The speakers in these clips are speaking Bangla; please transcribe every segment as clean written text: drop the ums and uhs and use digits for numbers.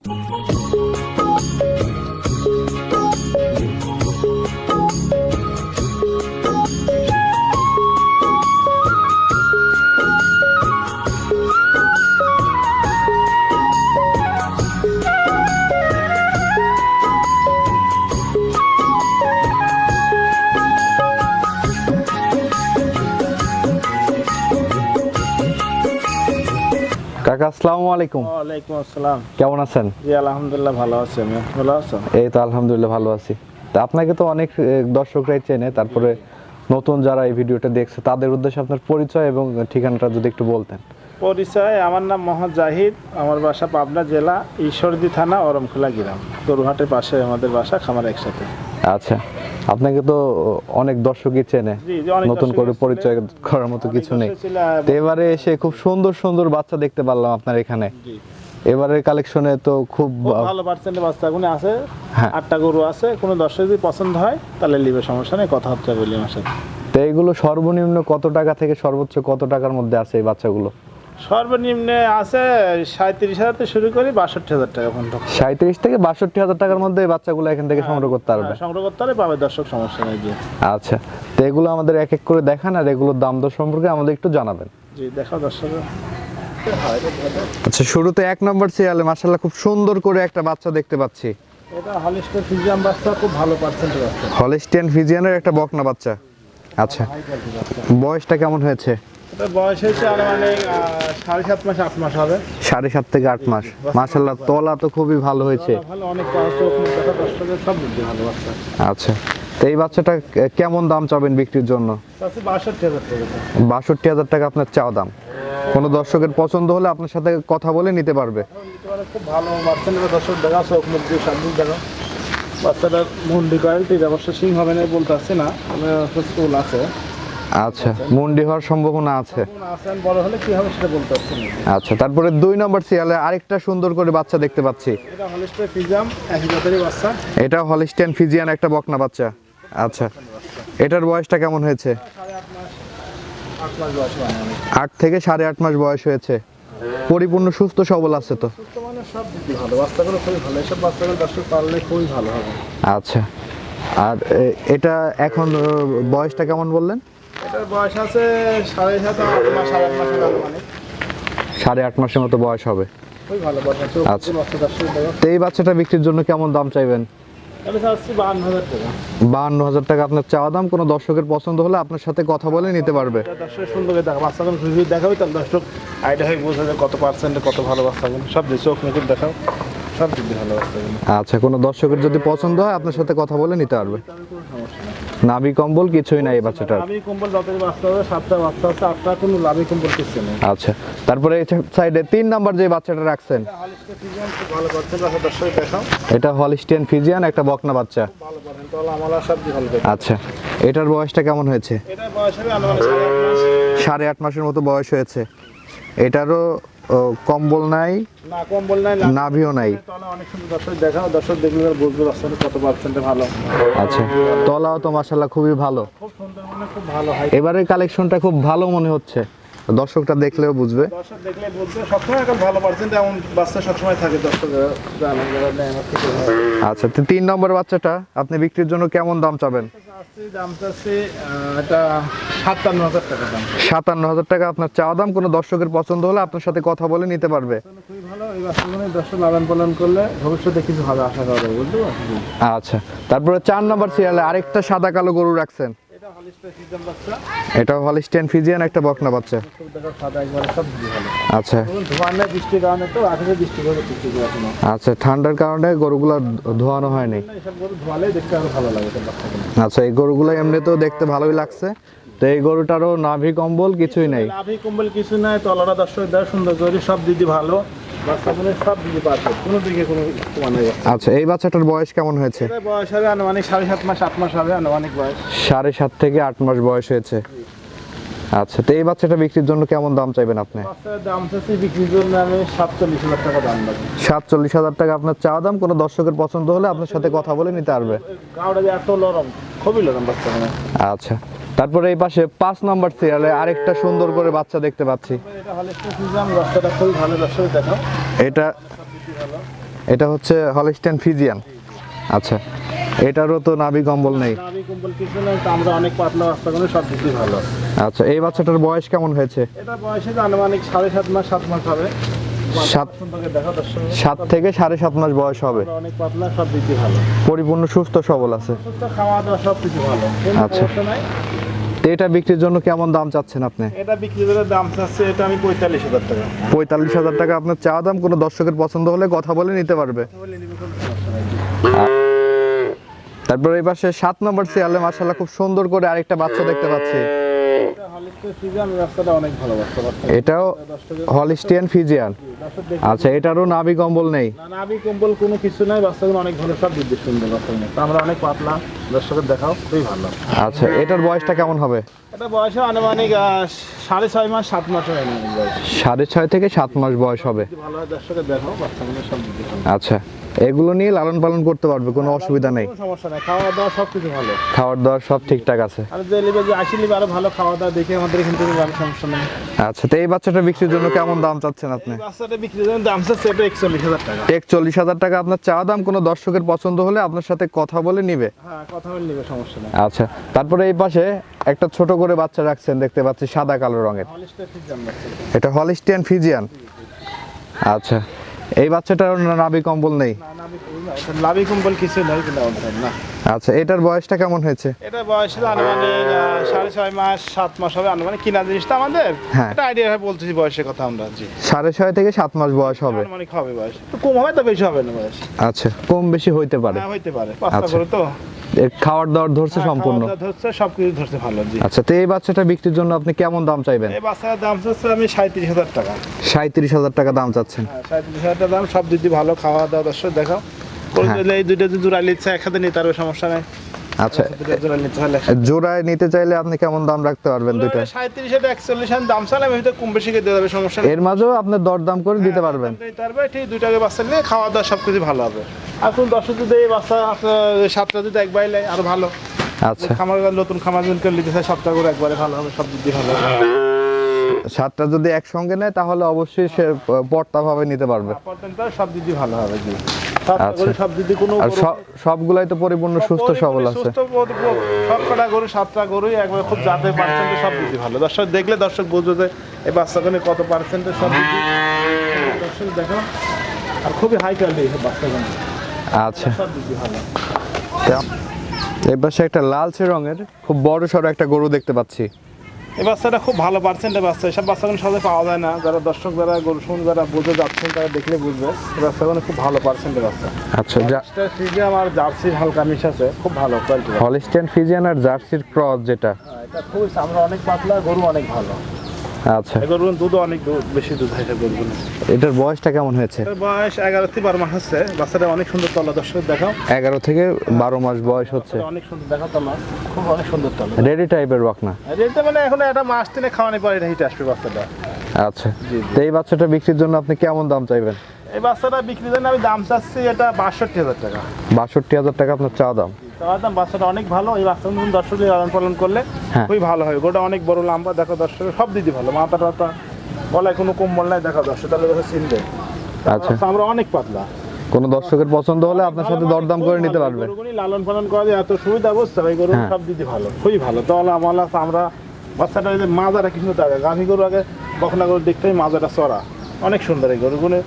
কাকা আসসালামু আলাইকুম। ওয়ালাইকুম আসসালাম। কেমন আছেন? জি আলহামদুলিল্লাহ ভালো আছি। আমি ভালো আছেন? এই তো আলহামদুলিল্লাহ ভালো আছি। তা আপনাকে তো অনেক দর্শকরাই চেনে, তারপরে নতুন যারা এই ভিডিওটা দেখছে তাদের উদ্দেশ্যে আপনার পরিচয় এবং ঠিকানাটা যদি একটু বলতেন। পরিচয়, আমার নাম মোহাম্মদ জাহিদ, আমার বাসা পাবনা জেলা ঈশ্বরদী থানা অরমখোলা গ্রাম, গরুহাটের পাশে আমাদের বাসা, খামার একসাথে। আচ্ছা, আপনাকে তো অনেক দর্শকই চেনে, নতুন করে পরিচয় করার মতো কিছু নেই। তো এবারে এসে খুব সুন্দর সুন্দর বাচ্চা দেখতে পারলাম আপনার এখানে। এবারের কালেকশনে তো খুব ভালো পার্সেন্টের বাচ্চাগুলো আছে। হ্যাঁ। 8টা গরু আছে, কোনো দর্শক যদি পছন্দ হয় তাহলে নিবে, সমস্যা নেই, কথাবার্তা বলি আমার সাথে। তো এইগুলো সর্বনিম্ন কত টাকা থেকে সর্বোচ্চ কত টাকার মধ্যে আছে এই বাচ্চাগুলো? সর্বনিম্নে আছে 37,000 থেকে শুরু করি 62,000 টাকা পর্যন্ত। 37 থেকে 62,000 টাকার মধ্যে এই বাচ্চাগুলো এখান থেকে সংগ্রহ করতে পারবে। সংগ্রহ করতে পারবে, পাবে দর্শক, সমস্যা নেই। জি আচ্ছা, তো এগুলো আমাদের এক এক করে দেখান, আর এগুলোর দাম দর সম্পর্কে আমাদের একটু জানাবেন। জি দেখাও দর্শক। আচ্ছা, শুরুতে 1 নম্বর সিরিয়ালে মাশাআল্লাহ খুব সুন্দর করে একটা বাচ্চা দেখতে পাচ্ছি। এটা হলিস্টিয়ান ফ্রিজিয়ান বাচ্চা, খুব ভালো পার্সেন্টের বাচ্চা। হলিস্টিয়ান ফ্রিজিয়ানের একটা বকনা বাচ্চা। আচ্ছা, বয়সটা কেমন হয়েছে? এটা বয়স হয়েছে আনুমানিক 7.5 মাস 8 মাস হবে। 7.5 থেকে 8 মাস। মাশাআল্লাহ তলা তো খুবই ভালো হয়েছে। ভালো, অনেক চোখ মুখ দেখা, দর্শকের সব দিক দিয়ে ভালো বাচ্চা। আচ্ছা, তো এই বাচ্চাটা কেমন দাম চাবেন বিক্রির জন্য? আছে 62,000 টাকা। 62,000 টাকা আপনার চাওয়া দাম। কোনো দর্শকের পছন্দ হলে আপনার সাথে কথা বলে নিতে পারবে। খুব ভালো বাচ্চা নেবে, দর্শক দেখা, চোখ মুখ দিয়ে সব দিক দেখা। বাচ্চাটার মুন্ডি কোয়ালিটি অবশ্য সিং হবে না বলতে পারছি না, স্কুল আছে। আচ্ছা, মুন্ডি হওয়ার সম্ভাবনা আছে। বড় হলে কি হবে সেটা বলতে পারছি না। আচ্ছা, তারপরে 2 নম্বর সিরিয়ালে আরেকটা সুন্দর করে বাচ্চা দেখতে পাচ্ছি। এটা হলিস্টিয়ান ফ্রিজিয়ান, একই জাতেরই বাচ্চা। এটা হলিস্টিয়ান ফিজিয়ান একটা বকনা বাচ্চা। আচ্ছা, এটার বয়সটা কেমন হয়েছে? 8 মাস বয়স হয়। 8 থেকে 8.5 মাস বয়স হয়েছে। পরিপূর্ণ সুস্থ সবল আছে তো? সুস্থ মানে সব দিক দিয়ে ভালো, বাচ্চাগুলো খুবই ভালো। এইসব বাচ্চাগুলো দর্শক পাললে খুবই ভালো হবে। আচ্ছা, আর এটা এখন বয়সটা কেমন বললেন? এটার বয়স আছে 7.5 8 মাস, 8 মাসের মানে 8.5 মাসের মতো বয়স হবে। খুবই ভালো বাচ্চা। আচ্ছা। বাচ্চা দর্শক দেখো। তো এই বাচ্চাটা বিক্রির জন্য কেমন দাম চাইবেন? আমি চাচ্ছি 52,000 টাকা। 52,000 টাকা আপনার চাওয়া দাম। কোনো দর্শকের পছন্দ হলে আপনার সাথে কথা বলে নিতে পারবে। দর্শক সুন্দর করে দেখা, বাচ্চাগুলো রিভিউ দেখাবে, তাহলে দর্শক আইডিয়া হয়ে বোঝা যায় কত পার্সেন্টে কত ভালো বাচ্চাগুলো। সব দিয়ে চোখ মুখ দেখাও, সব দিক দিয়ে ভালো বাচ্চাগুলো। আচ্ছা, কোনো দর্শকের যদি পছন্দ হয় আপনার সাথে কথা বলে নিতে পারবে। নাভি কম্বল কিছুই নাই এই বাচ্চাটার। লাভি কম্বল যতই বাচ্চা হবে, 7টা বাচ্চা আছে, 8টা কোনো লাভি কম্বল কিছু নেই। আচ্ছা, তারপরে এই সাইডে 3 নাম্বার যে বাচ্চাটা রাখছেন, হলিস্টিয়ান ফ্রিজিয়ান খুব ভালো পার্সেন্ট আছে, দর্শক দেখাও। এটা হলিস্টিয়ান ফিজিয়ান একটা বকনা বাচ্চা। ভালো পার্সেন্ট, তাহলে আমরা সব দিয়ে ভালো দেখি। আচ্ছা, এটার বয়সটা কেমন হয়েছে? এটার বয়স হবে আনুমানিক 8.5 মাস। 8.5 মাসের মতো বয়স হয়েছে। এটারও কম্বল নাই, না কম্বল নাই, নাভিও নাই। তাহলে অনেক সুন্দর, দর্শক দেখাও, দর্শক দেখলে বুঝবে বাচ্চাটা কত পার্সেন্টে ভালো। আচ্ছা, তলাও তো মাশাআল্লাহ খুবই ভালো। খুব সুন্দর, মানে খুব ভালো হয়। এবারের কালেকশনটা খুব ভালো মনে হচ্ছে, দর্শকটা দেখলেও বুঝবে। দর্শক দেখলে বুঝবে, সবসময় একটা ভালো পার্সেন্ট এমন বাচ্চা সবসময় থাকে, দর্শক জানেন যারা নেয় আমার থেকে। আচ্ছা, তো 3 নম্বর বাচ্চাটা আপনি বিক্রির জন্য কেমন দাম চাবেন? দাম চাচ্ছি এটা 57,000 টাকা দাম। 57,000 টাকা আপনার চাওয়া দাম। কোনো দর্শকের পছন্দ হলে আপনার সাথে কথা বলে নিতে পারবে। খুবই ভালো, এই বাচ্চাগুলো দর্শক লালন পালন করলে ভবিষ্যতে কিছু ভালো আশা করা যায়, বুঝতে পারছি। আচ্ছা, তারপরে 4 নম্বর সিরিয়ালে আরেকটা সাদা কালো গরু রাখছেন। এটা হলিস্টিয়ান ফ্রিজিয়ান বাচ্চা। এটা হলিস্টিয়ান ফিজিয়ান একটা বকনা বাচ্চা। খুব দেখো সাদা, একবারে সব দিকে ভালো। আচ্ছা। ধোয়ার নাই, বৃষ্টির কারণে তো আগে বৃষ্টি হবে ঠিক এখনো। আচ্ছা, ঠান্ডার কারণে গরুগুলো ধোয়ানো হয়নি। এইসব গরু ধোয়ালেই দেখতে আরো ভালো লাগে বাচ্চাগুলো। আচ্ছা, এই গরুগুলো এমনিতেও দেখতে ভালোই লাগছে। তো এই গরুটারও নাভি কম্বল কিছুই নাই। নাভি কম্বল কিছু নাই, তলাটা দর্শক দেয় সুন্দর করে, সব দিদি ভালো। বাচ্চাগুলো সব দিদি পারবে, কোনো দিকে কোনো মানে। আচ্ছা, এই বাচ্চাটার বয়স কেমন হয়েছে? এটা বয়স হবে আনুমানিক 7.5 মাস 8 মাস হবে আনুমানিক বয়স। 7.5 থেকে 8 মাস বয়স হয়েছে। আচ্ছা, তো এই বাচ্চাটা বিক্রির জন্য কেমন দাম চাইবেন আপনি? বাচ্চার দাম চাচ্ছি বিক্রির জন্য আমি 47,000 টাকা দাম লাগবে। 47,000 টাকা আপনার চাওয়া দাম। কোনো দর্শকের পছন্দ হলে আপনার সাথে কথা বলে নিতে পারবে। গাওটা যে এত নরম, খুবই নরম বাচ্চা। আচ্ছা, তারপরে এই পাশে 5 নম্বর সিরিয়ালে আরেকটা সুন্দর করে বাচ্চা দেখতে পাচ্ছি। এটা হলিস্টিয়ান ফ্রিজিয়ান, বাচ্চাটা খুবই ভালো, দর্শক দেখাও। এটা এটা হচ্ছে হলিস্টিয়ান ফিজিয়ান। আচ্ছা, এটারও তো নাভি কম্বল নেই। নাভি কম্বল কিছু নেই, তো আমরা অনেক পাতলা বাচ্চা করে সব দিকই ভালো। আচ্ছা, এই বাচ্চাটার বয়স কেমন হয়েছে? এটা বয়সে আনুমানিক 7.5 মাস 7 মাস হবে। 7 থেকে 7.5 মাস বয়স হবে। অনেক পাতলা, সব দিকই ভালো, পরিপূর্ণ সুস্থ সবল আছে। খাওয়া দাওয়া সব কিছু ভালো, কোনো আচ্ছা। সমস্যা নাই। তো এটা বিক্রির জন্য কেমন দাম চাচ্ছেন আপনি? এটা বিক্রি করে দাম চাচ্ছে এটা আমি 45,000 টাকা। 45,000 টাকা আপনার চা দাম। কোনো দর্শকের পছন্দ হলে কথা বলে নিতে পারবে। তারপর এই পাশে 7 নম্বর সিরিয়ালে মাশাআল্লাহ খুব সুন্দর করে আরেকটা বাচ্চা দেখতে পাচ্ছি। এটা হলিস্টিয়ান ফিজিয়ান, বাচ্চাটা অনেক ভালো বাচ্চা। এটাও হলিস্টিয়ান ফিজিয়ান। আচ্ছা, এটারও নাভি কম্বল নেই? না, নাভি কম্বল কোনো কিছু নাই, বাচ্চাগুলো অনেক ভালো, সব দিক দিয়ে সুন্দর বাচ্চা। আমরা অনেক পাতলা, দর্শকের দেখাও খুবই ভালো। আচ্ছা, এটার বয়সটা কেমন হবে? এটা বয়সে আনুমানিক 6.5 মাস 7 মাস হয়। 6.5 থেকে 7 মাস বয়স হবে। ভালো হয়, দর্শকের দেখাও বাচ্চাগুলো সব দিক দিয়ে ভালো। আচ্ছা, এগুলো নিয়ে লালন পালন করতে পারবে, কোনো অসুবিধা নেই? কোনো সমস্যা নাই, খাওয়া দাওয়া সব কিছু ভালো। খাওয়ার দাওয়ার সব ঠিকঠাক আছে। আর যে লিবে যে আসলে আরো ভালো খাওয়া দাওয়া দেখে আমাদের এখান থেকে ভালো, সমস্যা নেই। আচ্ছা, তো এই বাচ্চাটা বিক্রির জন্য কেমন দাম চাচ্ছেন আপনি? এই বাচ্চাটা বিক্রির জন্য দাম চাচ্ছে এটা 41,000 টাকা। 41,000 টাকা আপনার চা দাম। কোনো দর্শকের পছন্দ হলে আপনার সাথে কথা বলে নিবে। হ্যাঁ, কথা বলে নিবে, সমস্যা নেই। আচ্ছা, তারপরে এই পাশে একটা ছোট করে বাচ্চা রাখছেন দেখতে পাচ্ছি, সাদা কালো রঙের। হলিস্টিয়ান ফিজিয়ান বাচ্চা। এটা হলিস্টিয়ান ফিজিয়ান। আচ্ছা, এই বাচ্চাটার নাভি কম্বল নেই? না, নাভি কম্বল কিছু নাই, না। আচ্ছা, এটার বয়সটা কেমন হয়েছে? এটা বয়স আনুমানিক 6.5 মাস 7 মাস হবে। আনুমানিক কিনা জিনিসটা আমাদের, হ্যাঁ। এটা আইডিয়া ভাবে বলতেছি বয়সের কথা আমরা। জি, 6.5 থেকে 7 মাস বয়স হবে। আনুমানিক হবে বয়স, তো কম হবে তো বেশি হবে না বয়স। আচ্ছা, কম বেশি হইতে পারে। হ্যাঁ, হইতে পারে, বাচ্চা আচ্ছা। করে তো। এর খাওয়ার দাওয়ার ধরছে হ্যাঁ, সম্পূর্ণ? খাওয়া দাওয়া ধরছে, সবকিছু ধরছে ভালো। জি। আচ্ছা, তো এই বাচ্চাটা বিক্রির জন্য আপনি কেমন দাম চাইবেন? এই বাচ্চার দাম চাচ্ছে আমি 37,000 টাকা। 37,000 টাকা দাম চাচ্ছেন। হ্যাঁ, 37,000 টাকা দাম, সব দিদি ভালো, খাওয়া দাওয়া দর্শক দেখাও। হ্যাঁ। এই দুইটা যদি জোড়া নিচ্ছে একসাথে নিতে পারবে, সমস্যা নাই। আচ্ছা, দুইটা জোড়া নিতে হলে জোড়ায় নিতে চাইলে আপনি কেমন দাম রাখতে পারবেন দুইটা? 37,000 41,000 দাম চাইলে আমি হয়তো কম বেশি করে দিয়ে দেবে, সমস্যা নেই। এর মাঝেও আপনি দরদাম করে দিতে পারবেন। নিতে পারবে, ঠিক দুইটাকে বাচ্চা নিলে খাওয়া দাওয়া সব কিছু ভালো হবে। আর কোন দর্শক যদি এই বাচ্চা 7টা যদি একবারে নেয় আরো ভালো। আচ্ছা, খামার নতুন খামার যদি নিতে চায় 7টা করে একবারে ভালো হবে, সব দিক দিয়ে ভালো হবে। 7টা যদি একসঙ্গে নেয় তাহলে অবশ্যই সে পর্তা ভাবে নিতে পারবে। সব দিক দিয়ে ভালো হবে। জি, 7টা আচ্ছা। করে সব দিক দিয়ে কোনো আর সবগুলাই তো পরিপূর্ণ সুস্থ সবল আছে। সবকটা গরু 7টা গরুই একবার খুব জাতে পার্সেন্টে সব দিক দিয়ে ভালো। দর্শক দেখলে দর্শক বুঝবে যে এই বাচ্চাগুলো কত পার্সেন্টে সব দিক দিয়ে দর্শক দেখো। আর খুবই হাই কোয়ালিটি এই বাচ্চাগুলো, আচ্ছা, সব দিক দিয়ে ভালো। এই পাশে একটা লালচে রঙের খুব বড় সড়ো একটা গরু দেখতে পাচ্ছি। এই বাচ্চাটা খুব ভালো পার্সেন্টের বাচ্চা। এসব বাচ্চাগুলো সহজে পাওয়া যায় না। যারা দর্শক, যারা গরু শুন, যারা বুঝে যাচ্ছেন তারা দেখলে বুঝবে এই বাচ্চাগুলো খুব ভালো পার্সেন্টের বাচ্চা। আচ্ছা, ফ্রিজিয়াম আর জার্সির হালকা মিশ আছে, খুব ভালো কোয়ালিটি। হলিস্টিয়ান ফিজিয়ান আর জার্সির ক্রস যেটা। এটা খুবই, আমরা অনেক পাতলা, গরু অনেক ভালো। আচ্ছা, এই গরুর দুধ অনেক বেশি দুধ হয় গরুগুলো। এটার বয়সটা কেমন হয়েছে? এর বয়স 11 থেকে 12 মাস হচ্ছে। বাচ্চাটা অনেক সুন্দর তলা, দর্শক দেখাও। 11 থেকে 12 মাস বয়স হচ্ছে। অনেক সুন্দর দেখা তলা, খুব অনেক সুন্দর তলা। রেডি টাইপের বকনা। এটা মানে এখন একটা মাস তিনে খাওয়ানোর পরে এটা হিটে আসবে বাচ্চাটা। আচ্ছা, তো এই বাচ্চাটা বিক্রির জন্য আপনি কেমন দাম চাইবেন? এই বাচ্চাটা বিক্রির জন্য আমি দাম চাচ্ছি এটা 62,000 টাকা। 62,000 টাকা আপনার চা দাম। দাম, বাচ্চাটা অনেক ভালো। এই বাচ্চাটা দর্শক লালন পালন করলে হ্যাঁ। খুবই ভালো হয়। গোটা অনেক বড় লম্বা, দেখো দর্শক সব দিদি ভালো। মাথা টাতা গলায় কোনো কম্বল নাই, দেখো দর্শক তাহলে দেখো চিনবে। আচ্ছা, আমরা অনেক পাতলা। কোনো দর্শকের পছন্দ হলে আপনার সাথে দরদাম করে নিতে পারবে। গরুগুলি লালন পালন করা যায়, এত সুবিধা বুঝতে হবে। গরু হ্যাঁ। সব দিদি ভালো, খুবই ভালো। তাহলে আমলা আমরা বাচ্চাটা যে মাজাটা কি সুন্দর থাকে। গাভী গরু আগে বকনা গরু দেখতেই মাজাটা চড়া, অনেক সুন্দর। এই গরুগুলো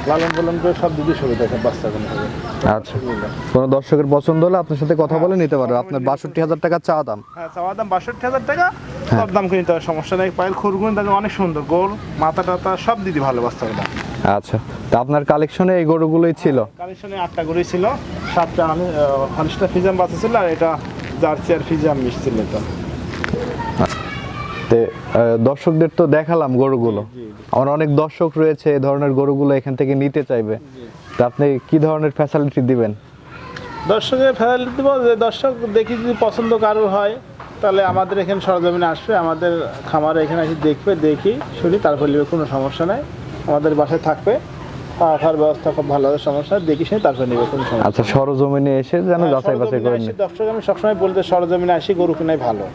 লালন পালন করে সব দিদি সুবিধা আছে বাচ্চাগুলো হবে। আচ্ছা, কোনো দর্শকের পছন্দ হলে আপনার সাথে কথা বলে নিতে পারবে। আপনার 62,000 টাকা চা দাম। হ্যাঁ, চাওয়া দাম 62,000 টাকা। সব দাম কিনতে হবে, সমস্যা নেই। পায়ের খুরগুলো দেখো অনেক সুন্দর, গোল মাথা টাতা সব দিদি ভালো বাচ্চাগুলো। আচ্ছা, তো আপনার কালেকশনে এই গরুগুলোই ছিল? কালেকশনে 8টা গরুই ছিল। 7টা আমি হলিস্টিয়ান ফিজিয়াম বাচ্চা ছিল, আর এটা জার্সি আর ফিজিয়াম মিক্স ছিল। এটা তে দর্শকদের তো দেখালাম গরুগুলো। আমার অনেক দর্শক রয়েছে এই ধরনের গরুগুলো এখান থেকে নিতে চাইবে, তা আপনি কি ধরনের ফ্যাসিলিটি দিবেন? দর্শকের ফ্যাসিলিটি দেবো যে দর্শক দেখি যদি পছন্দ কারো হয় তাহলে আমাদের এখানে সরজমিনে আসবে, আমাদের খামারে এখানে এসে দেখবে, দেখি শুনি তারপর নেবে, কোনো সমস্যা নাই। আমাদের বাসায় থাকবে, খাওয়ার ব্যবস্থা খুব ভালো হবে, সমস্যা দেখি শুনি তারপর নেবে, কোনো সমস্যা। আচ্ছা, সরজমিনে এসে যেন যাচাই বাছাই করে নিন। দর্শক আমি সবসময় বলতে সরজমিনে আসি, গরু কিনাই ভালো।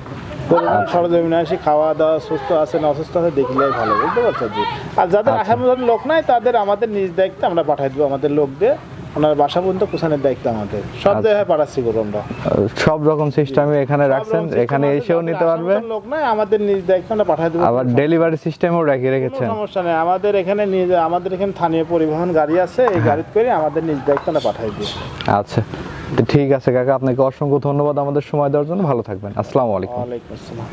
গরু সরজমিনে আসি, খাওয়া দাওয়া সুস্থ আছে না অসুস্থ আছে দেখলেই ভালো, বুঝতে পারছেন? জি। আর যাদের আসার মতো লোক নাই তাদের আমাদের নিজ দায়িত্বে আমরা পাঠাই দেবো, আমাদের লোক দিয়ে ওনার বাসা পর্যন্ত পৌঁছানোর দায়িত্ব আমাদের। সব জায়গায় পাঠাচ্ছি গরু আমরা। সব রকম সিস্টেমে এখানে রাখছেন, এখানে এসেও নিতে পারবে। লোক নাই, আমাদের নিজ দায়িত্ব আমরা পাঠিয়ে দেবো। আবার ডেলিভারি সিস্টেমও রেখেছেন। কোনো সমস্যা নেই, আমাদের এখানে স্থানীয় পরিবহন গাড়ি আছে, এই গাড়ি করে আমাদের নিজ দায়িত্ব আমরা পাঠিয়ে দিই। আচ্ছা, তো ঠিক আছে কাকা, আপনাকে অসংখ্য ধন্যবাদ আমাদের সময় দেওয়ার জন্য। ভালো থাকবেন। আসসালামু আলাইকুম। ওয়ালাইকুম আসসালাম।